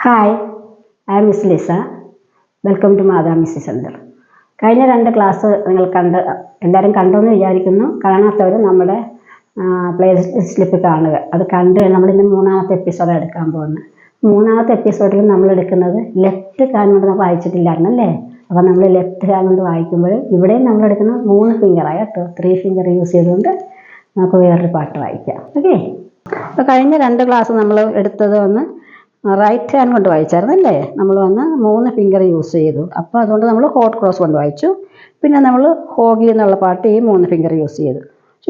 Hi, I am Miss Lisa. Welcome to Matha miss centre. കഴിഞ്ഞ 2 class നിങ്ങൾ എല്ലാവരും കണ്ടെന്ന് വിചാരിക്കുന്നു. കാണാത്തവർ നമ്മുടെ പ്ലേ ലിസ്റ്റിൽ കാണുക. അത് കണ്ട് നമ്മളിന്ന് 3ാമത്തെ എപ്പിസോഡ് എടുക്കാൻ പോകുന്നത്. 3ാമത്തെ എപ്പിസോഡിൽ നമ്മൾ എടുക്കുന്നത് ലെഫ്റ്റ് ഹാൻഡ് കൊണ്ട് നമ്മൾ വായിച്ചിട്ടില്ലായിരുന്നല്ലേ. അപ്പോൾ നമ്മൾ ലെഫ്റ്റ് ഹാൻഡ് കൊണ്ട് വായിക്കുമ്പോൾ ഇവിടെയും നമ്മൾ എടുക്കുന്നത് 3 ഫിംഗറാണ് കേട്ടോ. 3 ഫിംഗർ യൂസ് ചെയ്തുകൊണ്ട് നമുക്ക് വേറൊരു പാട്ട് വായിക്കാം. ഓക്കെ, അപ്പോൾ കഴിഞ്ഞ 2 ക്ലാസ് നമ്മൾ എടുത്തത് റൈറ്റ് ഹാൻഡ് കൊണ്ട് വായിച്ചായിരുന്നല്ലേ. നമ്മൾ 3 ഫിംഗർ യൂസ് ചെയ്തു. അപ്പോൾ അതുകൊണ്ട് നമ്മൾ ഹോട്ട് ക്രോസ് കൊണ്ട് വായിച്ചു. പിന്നെ നമ്മൾ ഹോഗി എന്നുള്ള പാട്ട് ഈ 3 ഫിംഗർ യൂസ് ചെയ്തു.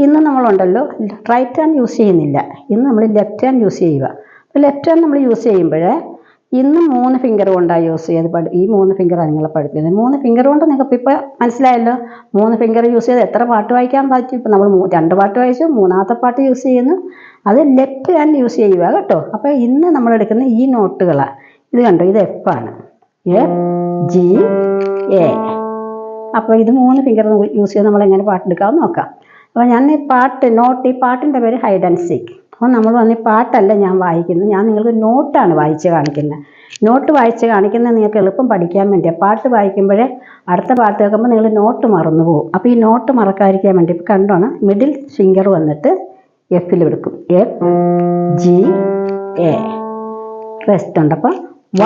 ഇന്ന് നമ്മളുണ്ടല്ലോ റൈറ്റ് ഹാൻഡ് യൂസ് ചെയ്യുന്നില്ല. ഇന്ന് നമ്മൾ ലെഫ്റ്റ് ഹാൻഡ് യൂസ് ചെയ്യുക. അപ്പോൾ ലെഫ്റ്റ് ഹാൻഡ് നമ്മൾ യൂസ് ചെയ്യുമ്പോൾ ഇന്ന് 3 ഫിംഗർ കൊണ്ടാണ് യൂസ് ചെയ്ത് ഈ 3 ഫിംഗറാണ് നിങ്ങളെ പഠിപ്പിക്കുന്നത്. 3 ഫിംഗർ കൊണ്ട് നിങ്ങൾക്ക് ഇപ്പോൾ മനസ്സിലായല്ലോ. 3 ഫിംഗർ യൂസ് ചെയ്ത് എത്ര പാട്ട് വായിക്കാൻ പറ്റും. ഇപ്പോൾ നമ്മൾ 2 പാട്ട് വായിച്ചു, 3ാമത്തെ പാട്ട് യൂസ് ചെയ്യുന്നു. അത് ലെഫ്റ്റ് ഹാൻഡ് യൂസ് ചെയ്യുക കേട്ടോ. അപ്പോൾ ഇന്ന് നമ്മൾ എടുക്കുന്ന ഈ നോട്ടുകളാണ്. ഇത് കണ്ടോ, ഇത് എഫ് ആണ്. F G A. അപ്പോൾ ഇത് 3 ഫിംഗർ യൂസ് ചെയ്ത് നമ്മൾ എങ്ങനെ പാട്ടെടുക്കാമെന്ന് നോക്കാം. അപ്പോൾ ഞാൻ ഈ പാട്ടിൻ്റെ പേര് ഹൈഡ് ആൻഡ് സീക്ക്. അപ്പോൾ നമ്മൾ ഈ പാട്ടല്ല ഞാൻ വായിക്കുന്നത്, ഞാൻ നിങ്ങൾക്ക് നോട്ടാണ് വായിച്ച് കാണിക്കുന്നത്. നോട്ട് വായിച്ച് കാണിക്കുന്നത് നിങ്ങൾക്ക് എളുപ്പം പഠിക്കാൻ വേണ്ടിയാണ്. പാട്ട് വായിക്കുമ്പോഴേ അടുത്ത പാട്ട് കേൾക്കുമ്പോൾ നിങ്ങൾ നോട്ട് മറന്നു പോകും. അപ്പോൾ ഈ നോട്ട് മറക്കാതിരിക്കാൻ വേണ്ടി ഇപ്പോൾ കണ്ടോണം, മിഡിൽ ഫിംഗർ വന്നിട്ട് എഫിൽ എടുക്കും. F G A. റെസ്റ്റ് ഉണ്ട്. അപ്പോൾ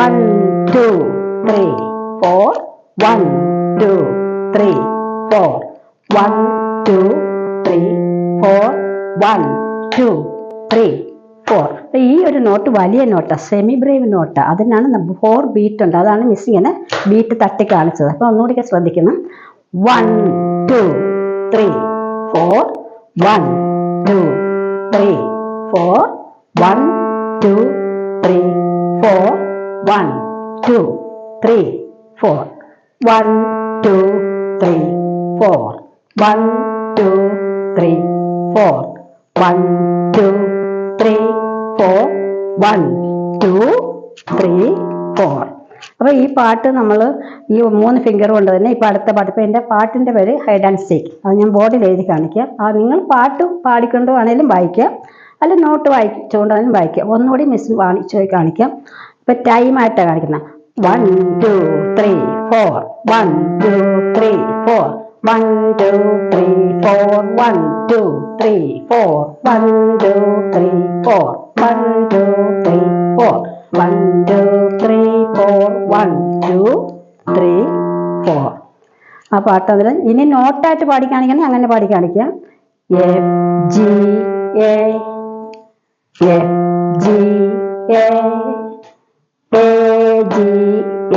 1 2 3 4 1 2 3 4 1 2 3 4 1 2 3 4. ഈ ഒരു നോട്ട് വലിയ നോട്ടാണ്, സെമി ബ്രേവ് നോട്ടാണ്. അതിനാണ് 4 ബീറ്റ് ഉണ്ട്. അതാണ് മിസ് ഇങ്ങനെ ബീറ്റ് തട്ടി കാണിച്ചത്. അപ്പോൾ ഒന്നുകൂടി ശ്രദ്ധിക്കണം. 1 2 3 4 1 2 3 4 1 2 3 4 1 2 3 4 1 2 3 4 1 2 3 4 1 2 3 4 1 2 3 4. അപ്പോൾ ഈ പാട്ട് നമ്മൾ ഈ 3 ഫിംഗർ കൊണ്ട് തന്നെ ഇപ്പോൾ അടുത്ത പാട്ട്, ഇപ്പോൾ എൻ്റെ പാട്ടിൻ്റെ പേര് ഹൈഡ് ആൻഡ് സീക്ക്. അത് ഞാൻ ബോർഡിൽ എഴുതി കാണിക്കാം. നിങ്ങൾ പാട്ട് പാടിക്കൊണ്ട് വേണേലും വായിക്കാം, അല്ല നോട്ട് വായിച്ചുകൊണ്ടാണെങ്കിലും വായിക്കാം. ഒന്നുകൂടി മിസ് വായിച്ചു കാണിക്കാം. ഇപ്പോൾ ടൈമായിട്ടാണ് കാണിക്കുന്നത്. 1 2 3 4 1 2 3 4 1 2 3 4 1 2 3 4 1 2 3 4 1 2 3 4 1 2 3 4 1 2 3 4. ആ പാട്ട് അതിൽ ഇനി നോട്ടായിട്ട് പാടി കാണിക്കണേ അങ്ങനെ പാടി കാണിക്കാം. F G A F G A A G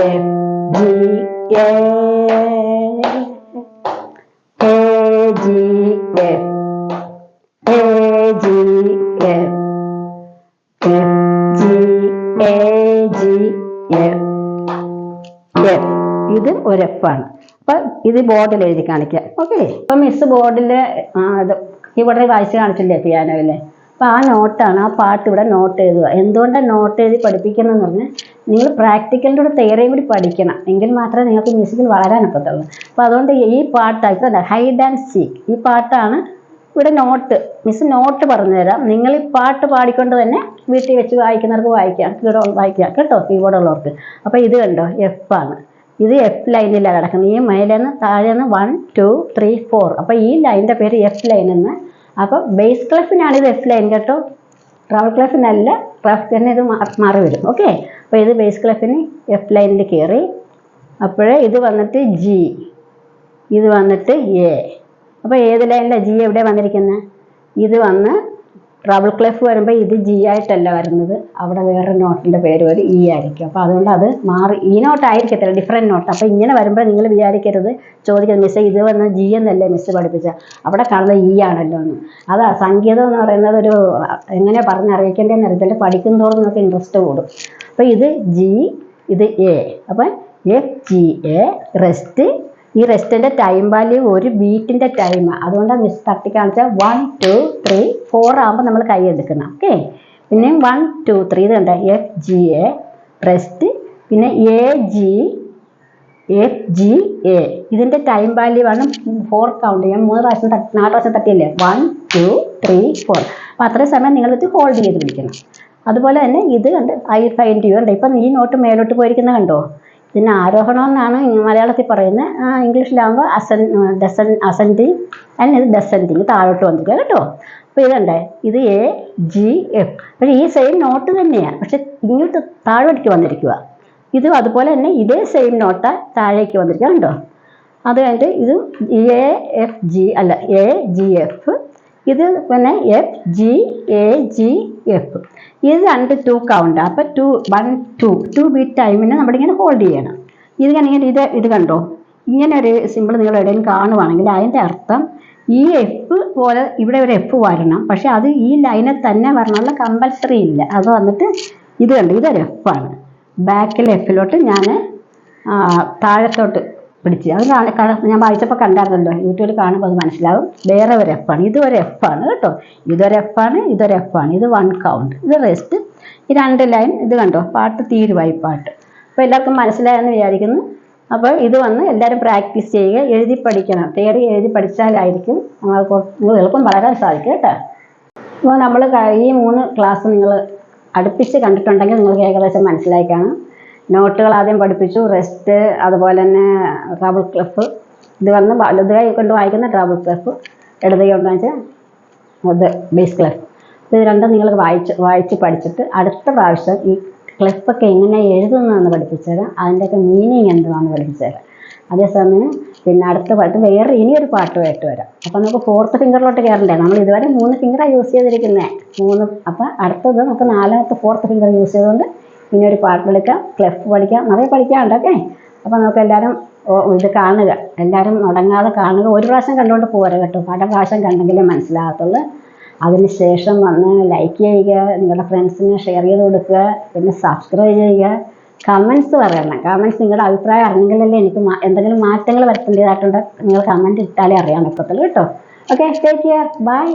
F G A A G F A G F F G A G F F. ഇത് ഒരു എഫ് ആണ്. അപ്പം ഇത് ബോർഡിൽ എഴുതി കാണിക്കാം. ഓക്കെ, അപ്പം മിസ് ബോർഡിൽ ഇവിടെ വായിച്ച് കാണിച്ചില്ലേ പിയാനോയിലെ. അപ്പോൾ ആ നോട്ടാണ്, ആ പാട്ട് ഇവിടെ നോട്ട് എഴുതുക. എന്തുകൊണ്ടാണ് നോട്ട് എഴുതി പഠിപ്പിക്കുന്നതെന്ന് പറഞ്ഞാൽ നിങ്ങൾ പ്രാക്ടിക്കലിൻ്റെ കൂടെ തിയറിയും കൂടി പഠിക്കണം, എങ്കിൽ മാത്രമേ നിങ്ങൾക്ക് മ്യൂസിക്കിൽ വളരാനൊക്കത്തുള്ളൂ. അപ്പോൾ അതുകൊണ്ട് ഈ പാട്ടായിട്ട് ഹൈഡ് ആൻഡ് സീക്ക് ഈ പാട്ടാണ് ഇവിടെ നോട്ട്. മിസ് നോട്ട് പറഞ്ഞു തരാം. നിങ്ങൾ ഈ പാട്ട് പാടിക്കൊണ്ട് തന്നെ വീട്ടിൽ വെച്ച് വായിക്കുന്നവർക്ക് വായിക്കാം കേട്ടോ, കീബോർഡുള്ളവർക്ക്. അപ്പോൾ ഇത് കണ്ടോ, എഫ് ആണ്. ഇത് എഫ് ലൈനിലാണ് കിടക്കുന്നത്. ഈ മേലേന്ന് താഴേന്ന് 1 2 3 4. അപ്പോൾ ഈ ലൈനിൻ്റെ പേര് എഫ് ലൈൻ എന്ന്. അപ്പോൾ ബേസ് ക്ലഫിനാണ് ഇത് എഫ് ലൈൻ കേട്ടോ, ട്രബിൾ ക്ലഫിനല്ല. ട്രബിൾ തന്നെ ഇത് മാറി വരും. ഓക്കെ, അപ്പോൾ ഇത് ബേസ് ക്ലഫിന് എഫ് ലൈനിൽ കയറി. അപ്പോഴേ ഇത് വന്നിട്ട് ജി, ഇത് വന്നിട്ട് എ. അപ്പോൾ ഏത് ലൈനിലാണ് ജി എവിടെ വന്നിരിക്കുന്നത്? ഇത് ട്രബിൾ ക്ലഫ് വരുമ്പോൾ ഇത് ജി ആയിട്ടല്ല വരുന്നത്, അവിടെ വേറെ നോട്ടിൻ്റെ പേര് വരും ഇ ആയിരിക്കും. അപ്പോൾ അതുകൊണ്ട് അത് മാറി ഈ നോട്ട് ആയിരിക്കത്തില്ല, ഡിഫറെൻറ്റ് നോട്ട്. അപ്പോൾ ഇങ്ങനെ വരുമ്പോൾ നിങ്ങൾ വിചാരിക്കരുത്, ചോദിക്കരുത് മിസ്സേ ഇത് ജി എന്നല്ലേ മിസ്സ് പഠിപ്പിച്ച, അവിടെ കാണുന്നത് ഇ ആണല്ലോ എന്ന്. അതാ സംഗീതം എന്ന് പറയുന്നത് ഒരു എങ്ങനെ പറഞ്ഞറിയിക്കേണ്ടതെന്ന് അറിയത്തില്ല, പഠിക്കും തോറും നമുക്ക് ഇൻട്രസ്റ്റ് കൂടും. അപ്പോൾ ഇത് ജി, ഇത് എ. അപ്പം എഫ് ജി എ റെസ്റ്റ്. ഈ റെസ്റ്റിൻ്റെ ടൈം വാല്യൂ ഒരു ബീറ്റിൻ്റെ ടൈമാണ്. അതുകൊണ്ടാണ് മിസ് തട്ടി കാണിച്ചാൽ 1 2 3 4 ആകുമ്പോൾ നമ്മൾ കൈ എടുക്കണം. ഓക്കെ, പിന്നെ 1 2 3 ഇത് കണ്ട എഫ് ജി എ റെസ്റ്റ്. പിന്നെ A G F G A ഇതിൻ്റെ ടൈം വാല്യൂ ആണ് 4 കൗണ്ട് ചെയ്യാം. 4 പ്രാവശ്യം തട്ടിയല്ലേ, 1 2 3 4. അപ്പോൾ അത്രയും സമയം നിങ്ങൾ ഇത് ഹോൾഡ് ചെയ്ത് പിടിക്കണം. അതുപോലെ തന്നെ ഇത് കണ്ട് ഐ ഫൈൻഡ് യു ഉണ്ട്. ഇപ്പം ഈ നോട്ട് മേലോട്ട് പോയിരിക്കുന്നത് കണ്ടോ? ഇതിന് ആരോഹണം എന്നാണ് മലയാളത്തിൽ പറയുന്നത്. ഇംഗ്ലീഷിലാകുമ്പോൾ അസെൻഡിങ് ആൻഡ് ഇത് ഡെസെൻഡിങ്, താഴോട്ട് വന്നിരിക്കുക കേട്ടോ. അപ്പോൾ ഇതുണ്ടേ, ഇത് എ ജി എഫ്. പക്ഷേ ഈ സെയിം നോട്ട് തന്നെയാണ്, പക്ഷെ ഇങ്ങോട്ട് താഴോട്ടേക്ക് വന്നിരിക്കുക. ഇതും അതുപോലെ തന്നെ ഇതേ സെയിം നോട്ട് താഴേക്ക് വന്നിരിക്കുക കണ്ടോ. അത് കഴിഞ്ഞിട്ട് ഇത് എ എഫ് ജി അല്ല, എ ജി എഫ്. ഇത് പിന്നെ F G A G F. ഇത് രണ്ട് 2 കൗണ്ട്. അപ്പോൾ 2 1 2 ബീറ്റ് ടൈമിന് നമ്മളിങ്ങനെ ഹോൾഡ് ചെയ്യണം. ഇങ്ങനെ ഇത് കണ്ടോ, ഇങ്ങനെ ഒരു സിമ്പിൾ നിങ്ങൾ എവിടെയും കാണുവാണെങ്കിൽ അതിൻ്റെ അർത്ഥം ഈ എഫ് പോലെ ഇവിടെ ഒരു എഫ് വരണം, പക്ഷെ അത് ഈ ലൈനിൽ തന്നെ വരണമെന്നുള്ള കമ്പൽസറി ഇല്ല. അത് വന്നിട്ട് ഇത് കണ്ടു, ഇതൊരു എഫാണ്. ബാക്കിൽ എഫിലോട്ട് ഞാൻ താഴത്തോട്ട് പിടിച്ച് അത് ഞാൻ വായിച്ചപ്പോൾ കണ്ടായിരുന്നല്ലോ, യൂട്യൂബിൽ കാണുമ്പോൾ അത് മനസ്സിലാവും. വേറെ ഒരു എഫാണ്, ഇതൊരു എഫാണ് കേട്ടോ. ഇതൊരു എഫാണ്, ഇതൊരു എഫാണ്. ഇത് 1 കൗണ്ട്, ഇത് റെസ്റ്റ്. ഈ 2 ലൈൻ ഇത് കണ്ടോ, പാട്ട് തീരുവായി പാട്ട്. അപ്പോൾ എല്ലാവർക്കും മനസ്സിലായെന്ന് വിചാരിക്കുന്നു. അപ്പോൾ ഇത് വന്ന് എല്ലാവരും പ്രാക്ടീസ് ചെയ്യുക, എഴുതി പഠിക്കണം. തിയറി എഴുതി പഠിച്ചാലായിരിക്കും നിങ്ങൾ എളുപ്പം വളരാൻ സാധിക്കും കേട്ടോ. അപ്പോൾ നമ്മൾ ഈ 3 ക്ലാസ് നിങ്ങൾ അടുപ്പിച്ച് കണ്ടിട്ടുണ്ടെങ്കിൽ നിങ്ങൾക്ക് ഏകദേശം മനസ്സിലായി കാണും. നോട്ടുകൾ ആദ്യം പഠിപ്പിച്ചു, റെസ്റ്റ്, അതുപോലെ തന്നെ ട്രബിൾ ക്ലഫ്. ഇത് വന്ന് വലത് കൈ കൊണ്ട് വായിക്കുന്ന ട്രബിൾ ക്ലഫ്, ഇടത് കൈ കൊണ്ട് വായിച്ചാൽ അത് ബേസ് ക്ലഫ്. ഇത് രണ്ടും നിങ്ങൾ വായിച്ച് പഠിച്ചിട്ട് അടുത്ത പ്രാവശ്യം ഈ ക്ലഫൊക്കെ എങ്ങനെ എഴുതുന്നതെന്ന് പഠിപ്പിച്ചു തരാം. അതിൻ്റെയൊക്കെ മീനിങ് എന്താണെന്ന് പഠിപ്പിച്ചു തരാം. അതേസമയം പിന്നെ അടുത്ത പാട്ട് വേറെ ഇനിയൊരു പാട്ടുമായിട്ട് വരാം. അപ്പോൾ നമുക്ക് 4th ഫിംഗറിലോട്ട് കയറണ്ടേ. നമ്മൾ ഇതുവരെ 3 ഫിംഗറാണ് യൂസ് ചെയ്തിരിക്കുന്നത്. 3. അപ്പോൾ അടുത്തത് നമുക്ക് 4ാമത്തെ 4th ഫിംഗർ യൂസ് ചെയ്തുകൊണ്ട് ഇനിയൊരു പാട്ട് എടുക്കാം, ക്ലഫ് പഠിക്കാം, നിറയെ പഠിക്കാനുണ്ടൊക്കെ. അപ്പോൾ നമുക്ക് എല്ലാവരും ഇത് കാണുക, എല്ലാവരും മുടങ്ങാതെ കാണുക. ഒരു പ്രാവശ്യം കണ്ടുകൊണ്ട് പോരാ കേട്ടോ, പല പ്രാവശ്യം കണ്ടെങ്കിലേ മനസ്സിലാകത്തുള്ളൂ. അതിന് ശേഷം വന്ന് ലൈക്ക് ചെയ്യുക, നിങ്ങളുടെ ഫ്രണ്ട്സിന് ഷെയർ ചെയ്ത് കൊടുക്കുക, പിന്നെ സബ്സ്ക്രൈബ് ചെയ്യുക, കമൻറ്റ്സ് പറയണം. കമൻറ്റ്സ് നിങ്ങളുടെ അഭിപ്രായം അറിഞ്ഞെങ്കിലല്ലേ എനിക്ക് എന്തെങ്കിലും മാറ്റങ്ങൾ വരുത്തേണ്ടതായിട്ടുണ്ട്. നിങ്ങൾ കമൻറ്റ് ഇട്ടാലേ അറിയാൻ ഒക്കത്തുള്ളൂ കേട്ടോ. Okay, take care, by.